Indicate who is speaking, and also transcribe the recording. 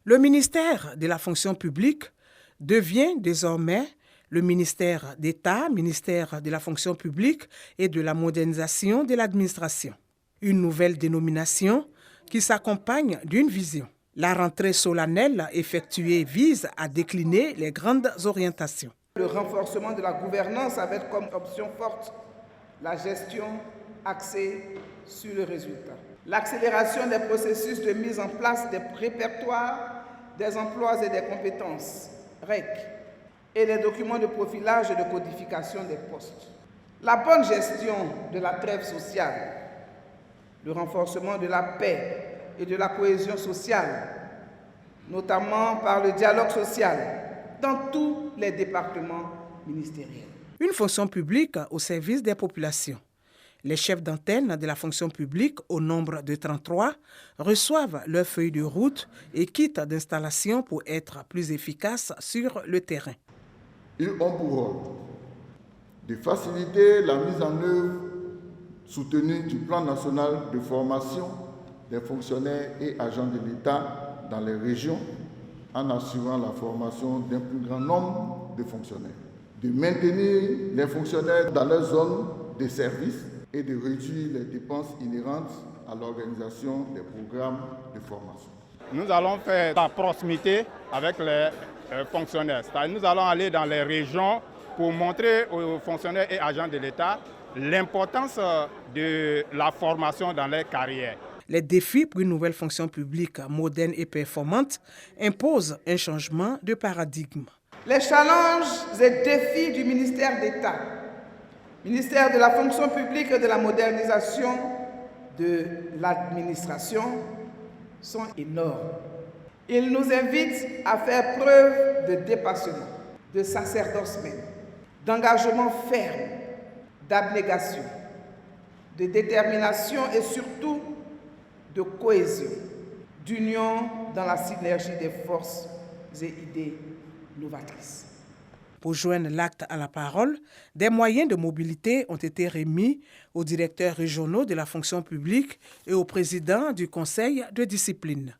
Speaker 1: Le ministère de la fonction publique devient désormais le ministère d'État, ministère de la fonction publique et de la modernisation de l'administration. Une nouvelle dénomination qui s'accompagne d'une vision. La rentrée solennelle effectuée vise à décliner les grandes orientations.
Speaker 2: Le renforcement de la gouvernance avec comme option forte la gestion axée sur le résultat. L'accélération des processus de mise en place des répertoires des emplois et des compétences, REC, et les documents de profilage et de codification des postes. La bonne gestion de la trêve sociale, le renforcement de la paix et de la cohésion sociale, notamment par le dialogue social dans tous les départements ministériels.
Speaker 1: Une fonction publique au service des populations. Les chefs d'antenne de la fonction publique, au nombre de 33, reçoivent leur feuille de route et quittent d'installation pour être plus efficaces sur le terrain.
Speaker 3: Ils ont pour rôle de faciliter la mise en œuvre soutenue du plan national de formation des fonctionnaires et agents de l'État dans les régions en assurant la formation d'un plus grand nombre de fonctionnaires, de maintenir les fonctionnaires dans leur zone de service et de réduire les dépenses inhérentes à l'organisation des programmes de formation.
Speaker 4: Nous allons faire la proximité avec les fonctionnaires. C'est-à-dire nous allons aller dans les régions pour montrer aux fonctionnaires et agents de l'État l'importance de la formation dans leur carrière.
Speaker 1: Les défis pour une nouvelle fonction publique moderne et performante imposent un changement de paradigme.
Speaker 2: Les challenges et défis du ministère d'État, ministère de la fonction publique et de la modernisation de l'administration, sont énormes. Ils nous invitent à faire preuve de dépassement, de sacerdoce même, d'engagement ferme, d'abnégation, de détermination et surtout de cohésion, d'union dans la synergie des forces et idées novatrices.
Speaker 1: Pour joindre l'acte à la parole, des moyens de mobilité ont été remis aux directeurs régionaux de la fonction publique et au président du conseil de discipline.